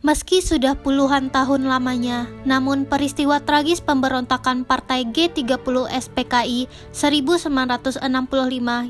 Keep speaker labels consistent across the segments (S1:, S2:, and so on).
S1: Meski sudah puluhan tahun lamanya, namun peristiwa tragis pemberontakan Partai G30 SPKI 1965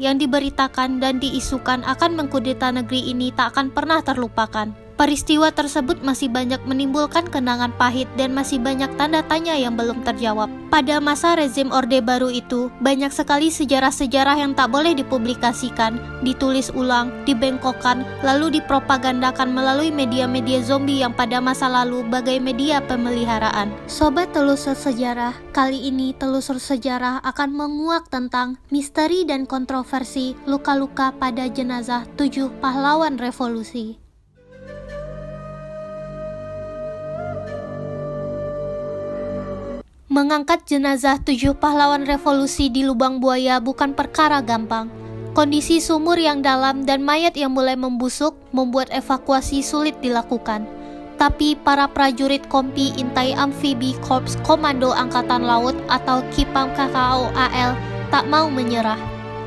S1: yang diberitakan dan diisukan akan mengkudeta negeri ini tak akan pernah terlupakan. Peristiwa tersebut masih banyak menimbulkan kenangan pahit dan masih banyak tanda tanya yang belum terjawab. Pada masa rezim Orde Baru itu, banyak sekali sejarah-sejarah yang tak boleh dipublikasikan, ditulis ulang, dibengkokkan, lalu dipropagandakan melalui media-media zombie yang pada masa lalu bagai media pemeliharaan. Sobat telusur sejarah, kali ini telusur sejarah akan menguak tentang misteri dan kontroversi luka-luka pada jenazah 7 pahlawan revolusi. Mengangkat jenazah 7 pahlawan revolusi di lubang buaya bukan perkara gampang. Kondisi sumur yang dalam dan mayat yang mulai membusuk membuat evakuasi sulit dilakukan. Tapi para prajurit Kompi Intai Amfibi Korps Komando Angkatan Laut atau KIPAM KKO AL tak mau menyerah.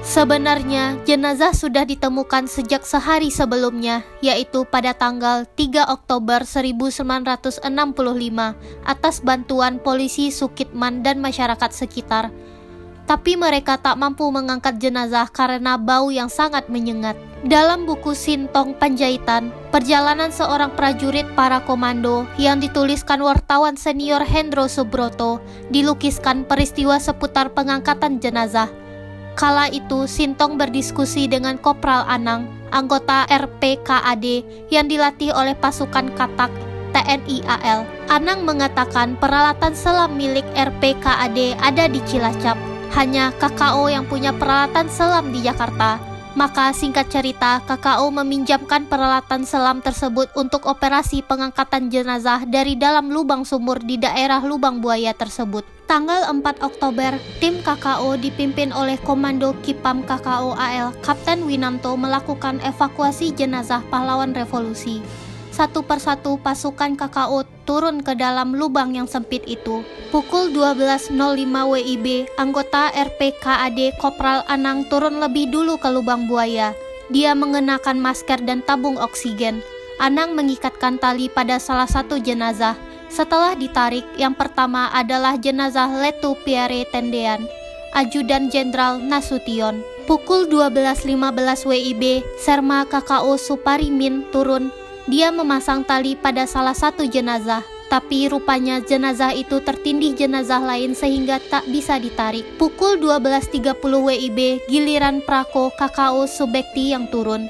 S1: Sebenarnya, jenazah sudah ditemukan sejak sehari sebelumnya, yaitu pada tanggal 3 Oktober 1965 atas bantuan polisi Sukitman dan masyarakat sekitar. Tapi mereka tak mampu mengangkat jenazah karena bau yang sangat menyengat. Dalam buku Sintong Panjaitan, perjalanan seorang prajurit para komando yang dituliskan wartawan senior Hendro Subroto, dilukiskan peristiwa seputar pengangkatan jenazah. Kala itu, Sintong berdiskusi dengan Kopral Anang, anggota RPKAD yang dilatih oleh pasukan Katak TNI AL. Anang mengatakan peralatan selam milik RPKAD ada di Cilacap, hanya KKO yang punya peralatan selam di Jakarta. Maka singkat cerita, KKO meminjamkan peralatan selam tersebut untuk operasi pengangkatan jenazah dari dalam lubang sumur di daerah lubang buaya tersebut. Tanggal 4 Oktober, tim KKO dipimpin oleh Komando KIPAM KKO AL Kapten Winanto melakukan evakuasi jenazah pahlawan revolusi. Satu persatu pasukan KKO turun ke dalam lubang yang sempit itu. Pukul 12.05 WIB, anggota RPKAD Kopral Anang turun lebih dulu ke lubang buaya. Dia mengenakan masker dan tabung oksigen. Anang mengikatkan tali pada salah satu jenazah. Setelah ditarik, yang pertama adalah jenazah Letu Pierre Tendean, Ajudan Jenderal Nasution. Pukul 12.15 WIB, Serma KKO Suparimin turun. Dia memasang tali pada salah satu jenazah, tapi rupanya jenazah itu tertindih jenazah lain sehingga tak bisa ditarik. Pukul 12.30 WIB, giliran Prako KKO Subekti yang turun.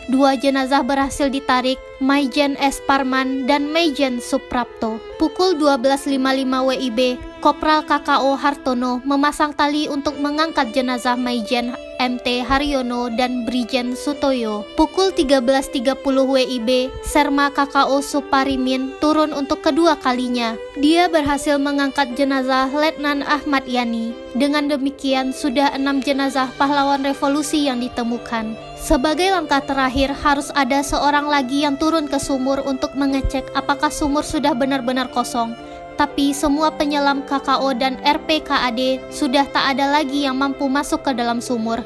S1: 2 jenazah berhasil ditarik, Maijen S. Parman dan Maijen Suprapto. Pukul 12.55 WIB, Kopral KKO Hartono memasang tali untuk mengangkat jenazah Maijen MT Haryono dan Brijen Sutoyo. Pukul 13.30 WIB, Serma KKO Suparimin turun untuk kedua kalinya. Dia berhasil mengangkat jenazah Letnan Ahmad Yani. Dengan demikian, sudah 6 jenazah pahlawan revolusi yang ditemukan. Sebagai langkah terakhir, harus ada seorang lagi yang turun ke sumur untuk mengecek apakah sumur sudah benar-benar kosong. Tapi semua penyelam KKO dan RPKAD sudah tak ada lagi yang mampu masuk ke dalam sumur.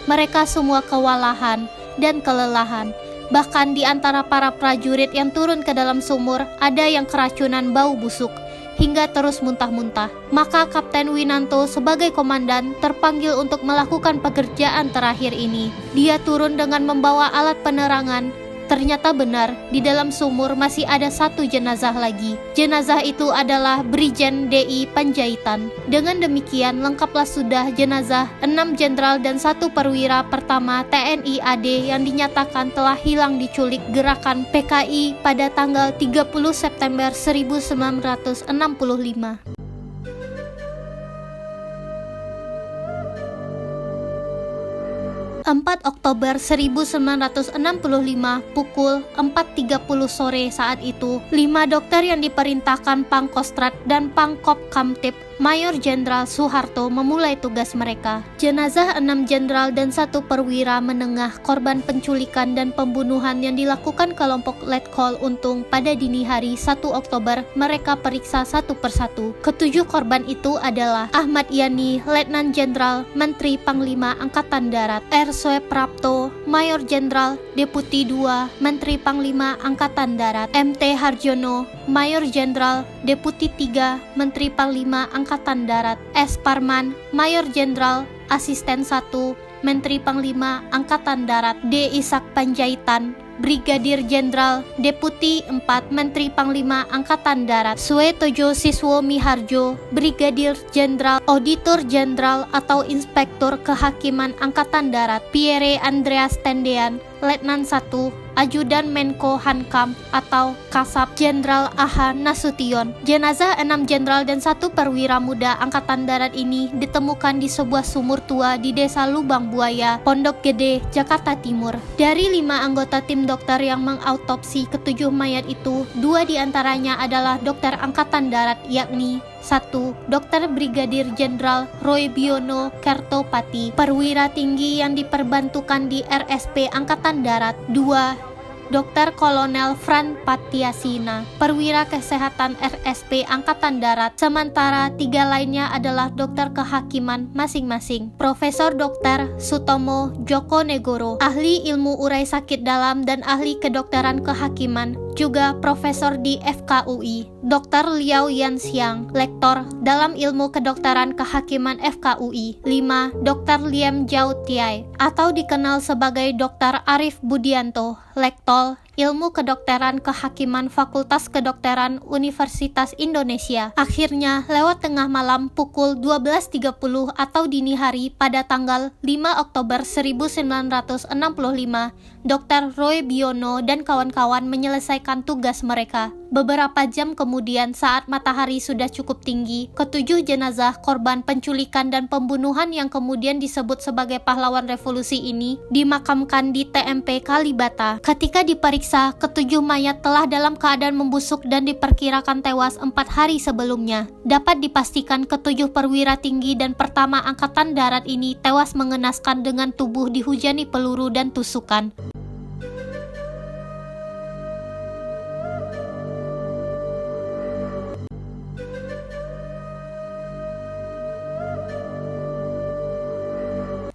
S1: Mereka semua kewalahan dan kelelahan. Bahkan di antara para prajurit yang turun ke dalam sumur, ada yang keracunan bau busuk, hingga terus muntah-muntah. Maka Kapten Winanto sebagai komandan terpanggil untuk melakukan pekerjaan terakhir ini. Dia turun dengan membawa alat penerangan. Ternyata benar, di dalam sumur masih ada 1 jenazah lagi. Jenazah itu adalah Brijen DI Panjaitan. Dengan demikian, lengkaplah sudah jenazah 6 jenderal dan 1 perwira pertama TNI AD yang dinyatakan telah hilang diculik gerakan PKI pada tanggal 30 September 1965. 4 Oktober 1965 pukul 4.30 sore saat itu, 5 dokter yang diperintahkan Pangkostrat dan Pangkop Kamtip Mayor Jenderal Soeharto memulai tugas mereka. Jenazah 6 jenderal dan 1 perwira menengah korban penculikan dan pembunuhan yang dilakukan kelompok Letkol Untung pada dini hari 1 Oktober mereka periksa satu persatu. Ketujuh korban itu adalah Ahmad Yani, Letnan Jenderal, Menteri Panglima Angkatan Darat; R. Sueprapto, Mayor Jenderal, Deputi 2, Menteri Panglima Angkatan Darat; M.T. Harjono, Mayor Jenderal, Deputi 3, Menteri Panglima Angkatan Darat; S. Parman, Mayor Jenderal, Asisten 1, Menteri Panglima Angkatan Darat; D. Ishak Panjaitan, Brigadir Jenderal, Deputi 4, Menteri Panglima Angkatan Darat; Suetojo Siswo Miharjo, Brigadir Jenderal, Auditor Jenderal atau Inspektur Kehakiman Angkatan Darat; Pierre Andreas Tendean, Letnan 1, Ajudan Menko Hankam atau Kasab; Jenderal A.H. Nasution. Jenazah 6 jenderal dan 1 perwira muda Angkatan Darat ini ditemukan di sebuah sumur tua di Desa Lubang Buaya, Pondok Gede, Jakarta Timur. Dari 5 anggota tim dokter yang mengautopsi ketujuh mayat itu, 2 diantaranya adalah dokter Angkatan Darat, yakni 1. Dr. Brigadir Jenderal Roy Biono Kertopati, perwira tinggi yang diperbantukan di RSP Angkatan Darat; 2. Dr. Kolonel Fran Patiasina, perwira kesehatan RSP Angkatan Darat, sementara 3 lainnya adalah dokter kehakiman masing-masing. Profesor Dr. Sutomo Joko Negoro, ahli ilmu urai sakit dalam dan ahli kedokteran kehakiman, juga profesor di FKUI. Dr. Liao Yanxiang, lektor dalam ilmu kedokteran kehakiman FKUI. 5. Dr. Liem Jiao Tiai, atau dikenal sebagai Dr. Arif Budianto, lektor Ilmu Kedokteran Kehakiman Fakultas Kedokteran Universitas Indonesia. Akhirnya, lewat tengah malam pukul 12.30 atau dini hari pada tanggal 5 Oktober 1965, Dr. Roy Biono dan kawan-kawan menyelesaikan tugas mereka. Beberapa jam kemudian, saat matahari sudah cukup tinggi, ketujuh jenazah korban penculikan dan pembunuhan yang kemudian disebut sebagai pahlawan revolusi ini dimakamkan di TMP Kalibata. Ketika diperiksa, ketujuh mayat telah dalam keadaan membusuk dan diperkirakan tewas 4 hari sebelumnya. Dapat dipastikan ketujuh perwira tinggi dan pertama Angkatan Darat ini tewas mengenaskan dengan tubuh dihujani peluru dan tusukan.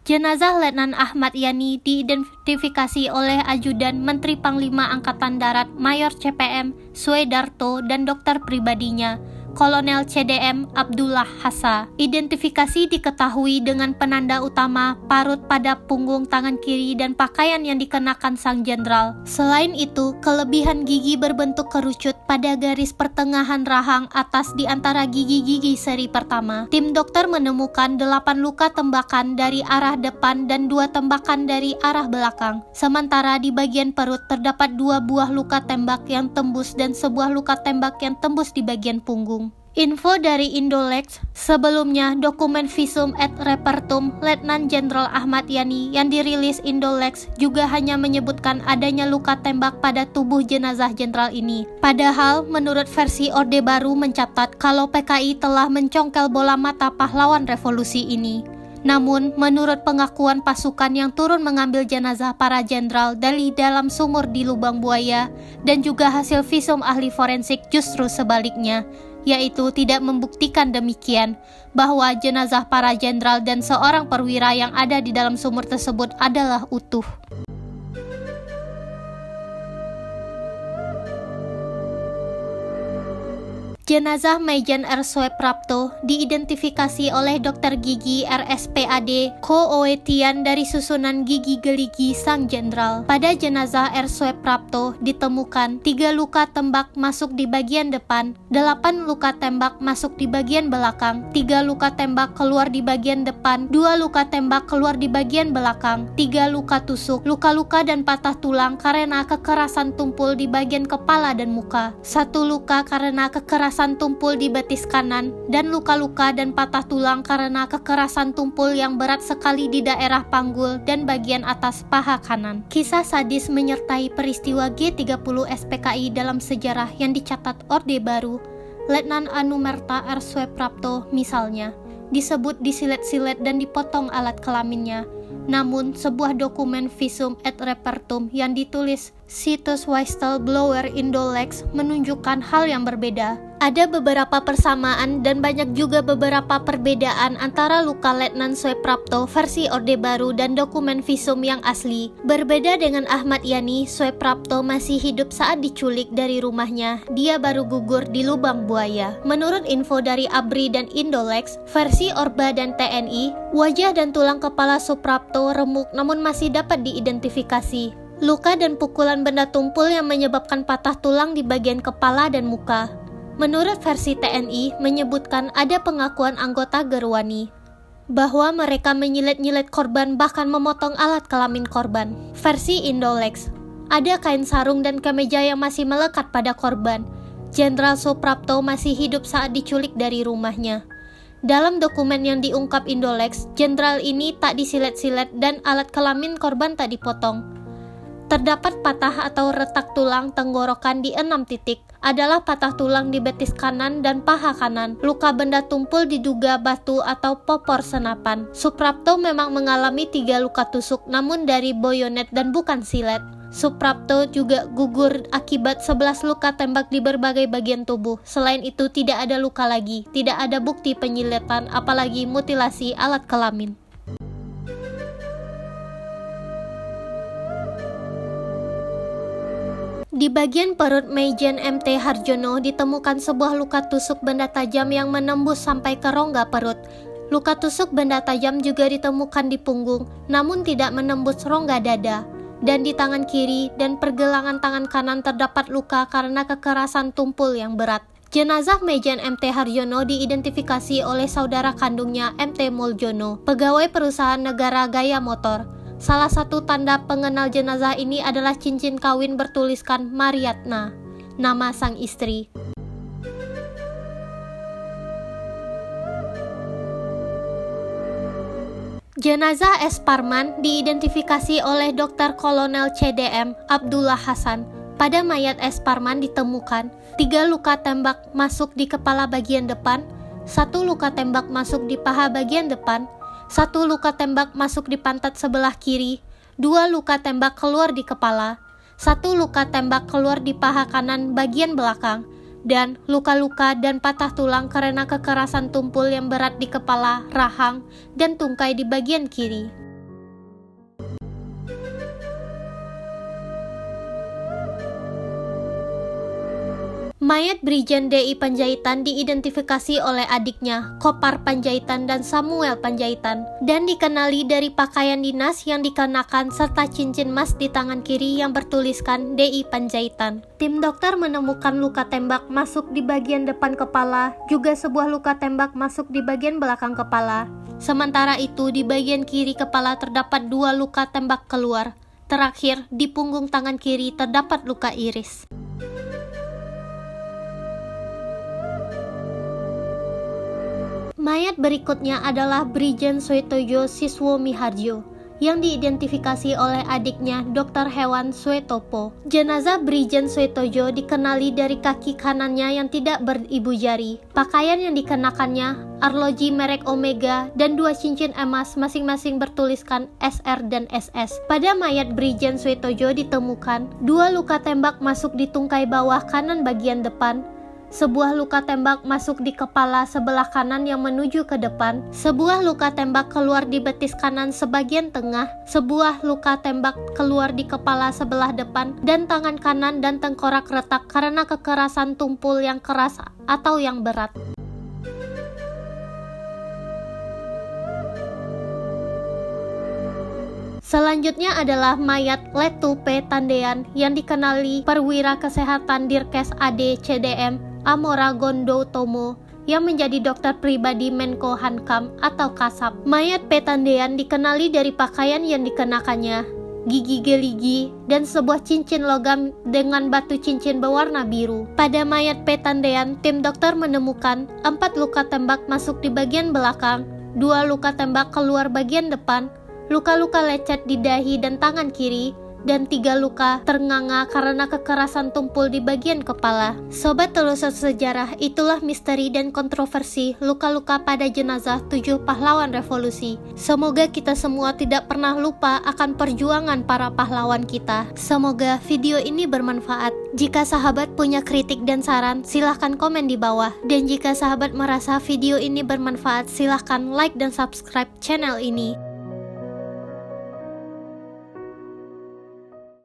S1: Jenazah Letnan Ahmad Yani diidentifikasi oleh Ajudan Menteri Panglima Angkatan Darat Mayor CPM Suedarto dan dokter pribadinya, Kolonel CDM Abdullah Hassa. Identifikasi diketahui dengan penanda utama parut pada punggung tangan kiri dan pakaian yang dikenakan sang jenderal. Selain itu, kelebihan gigi berbentuk kerucut pada garis pertengahan rahang atas di antara gigi-gigi seri pertama. Tim dokter menemukan 8 luka tembakan dari arah depan dan 2 tembakan dari arah belakang. Sementara di bagian perut terdapat 2 buah luka tembak yang tembus dan sebuah luka tembak yang tembus di bagian punggung. Info dari Indolex, sebelumnya dokumen visum et repertum Letnan Jenderal Ahmad Yani yang dirilis Indolex juga hanya menyebutkan adanya luka tembak pada tubuh jenazah jenderal ini. Padahal menurut versi Orde Baru mencatat kalau PKI telah mencongkel bola mata pahlawan revolusi ini. Namun, menurut pengakuan pasukan yang turun mengambil jenazah para jenderal dari dalam sumur di Lubang Buaya dan juga hasil visum ahli forensik justru sebaliknya, yaitu tidak membuktikan demikian, bahwa jenazah para jenderal dan seorang perwira yang ada di dalam sumur tersebut adalah utuh. Jenazah Maijen R. Sueprapto diidentifikasi oleh dokter gigi RSPAD Ko Oetian dari susunan gigi geligi sang jenderal. Pada jenazah R. Sueprapto ditemukan 3 luka tembak masuk di bagian depan, 8 luka tembak masuk di bagian belakang, 3 luka tembak keluar di bagian depan, 2 luka tembak keluar di bagian belakang, 3 luka tusuk, luka-luka dan patah tulang karena kekerasan tumpul di bagian kepala dan muka, 1 luka karena kekerasan tumpul di betis kanan, dan luka-luka dan patah tulang karena kekerasan tumpul yang berat sekali di daerah panggul dan bagian atas paha kanan. Kisah sadis menyertai peristiwa G30 SPKI dalam sejarah yang dicatat Orde Baru Letnan Anumerta R. Sueprapto misalnya, disebut disilet-silet dan dipotong alat kelaminnya. Namun, sebuah dokumen visum et repertum yang ditulis Situs Whistleblower Indolex menunjukkan hal yang berbeda. Ada beberapa persamaan dan banyak juga beberapa perbedaan antara luka Letnan Sueprapto versi Orde Baru dan dokumen visum yang asli. Berbeda dengan Ahmad Yani, Sueprapto masih hidup saat diculik dari rumahnya. Dia baru gugur di lubang buaya. Menurut info dari ABRI dan Indolex, versi Orba dan TNI, wajah dan tulang kepala Suprapto remuk namun masih dapat diidentifikasi. Luka dan pukulan benda tumpul yang menyebabkan patah tulang di bagian kepala dan muka. Menurut versi TNI, menyebutkan ada pengakuan anggota Gerwani bahwa mereka menyilet-nyilet korban bahkan memotong alat kelamin korban. Versi Indolex, ada kain sarung dan kemeja yang masih melekat pada korban. Jenderal Suprapto masih hidup saat diculik dari rumahnya. Dalam dokumen yang diungkap Indolex, jenderal ini tak disilet-silet dan alat kelamin korban tak dipotong. Terdapat patah atau retak tulang tenggorokan di 6 titik, adalah patah tulang di betis kanan dan paha kanan. Luka benda tumpul diduga batu atau popor senapan. Suprapto memang mengalami 3 luka tusuk namun dari bayonet dan bukan silet. Suprapto juga gugur akibat 11 luka tembak di berbagai bagian tubuh. Selain itu tidak ada luka lagi, tidak ada bukti penyiletan apalagi mutilasi alat kelamin. Di bagian perut Maijen MT Harjono ditemukan sebuah luka tusuk benda tajam yang menembus sampai ke rongga perut. Luka tusuk benda tajam juga ditemukan di punggung, namun tidak menembus rongga dada. Dan di tangan kiri dan pergelangan tangan kanan terdapat luka karena kekerasan tumpul yang berat. Jenazah Maijen MT Harjono diidentifikasi oleh saudara kandungnya MT Muljono, pegawai perusahaan negara Gaya Motor. Salah satu tanda pengenal jenazah ini adalah cincin kawin bertuliskan Mariatna, nama sang istri. Jenazah S. Parman diidentifikasi oleh Dr. Kolonel CDM Abdullah Hasan. Pada mayat S. Parman ditemukan 3 luka tembak masuk di kepala bagian depan, 1 luka tembak masuk di paha bagian depan, 1 luka tembak masuk di pantat sebelah kiri, 2 luka tembak keluar di kepala, 1 luka tembak keluar di paha kanan bagian belakang, dan luka-luka dan patah tulang karena kekerasan tumpul yang berat di kepala, rahang, dan tungkai di bagian kiri. Mayat Brigjen DI Panjaitan diidentifikasi oleh adiknya, Kopar Panjaitan dan Samuel Panjaitan, dan dikenali dari pakaian dinas yang dikenakan serta cincin emas di tangan kiri yang bertuliskan DI Panjaitan. Tim dokter menemukan luka tembak masuk di bagian depan kepala, juga sebuah luka tembak masuk di bagian belakang kepala. Sementara itu, di bagian kiri kepala terdapat 2 luka tembak keluar. Terakhir, di punggung tangan kiri terdapat luka iris. Mayat berikutnya adalah Brigjen Suetojo Siswo Miharjo yang diidentifikasi oleh adiknya Dr. Hewan Suetopo. Jenazah Brigjen Suetojo dikenali dari kaki kanannya yang tidak beribu jari. Pakaian yang dikenakannya arloji merek Omega dan 2 cincin emas masing-masing bertuliskan SR dan SS. Pada mayat Brigjen Suetojo ditemukan 2 luka tembak masuk di tungkai bawah kanan bagian depan, sebuah luka tembak masuk di kepala sebelah kanan yang menuju ke depan, sebuah luka tembak keluar di betis kanan sebagian tengah, sebuah luka tembak keluar di kepala sebelah depan, dan tangan kanan dan tengkorak retak karena kekerasan tumpul yang keras atau yang berat. Selanjutnya adalah mayat Letu P. Tandean yang dikenali perwira kesehatan Dirkes AD CDM Amora Gondo Tomo yang menjadi dokter pribadi Menko Hankam atau Kasab. Mayat P. Tandean dikenali dari pakaian yang dikenakannya, gigi geligi, dan sebuah cincin logam dengan batu cincin berwarna biru. Pada mayat P. Tandean, tim dokter menemukan 4 luka tembak masuk di bagian belakang, 2 luka tembak keluar bagian depan, luka-luka lecet di dahi dan tangan kiri, dan 3 luka ternganga karena kekerasan tumpul di bagian kepala. Sobat telusur sejarah, itulah misteri dan kontroversi luka-luka pada jenazah 7 pahlawan revolusi. Semoga kita semua tidak pernah lupa akan perjuangan para pahlawan kita. Semoga video ini bermanfaat. Jika sahabat punya kritik dan saran, silahkan komen di bawah. Dan jika sahabat merasa video ini bermanfaat, silahkan like dan subscribe channel ini.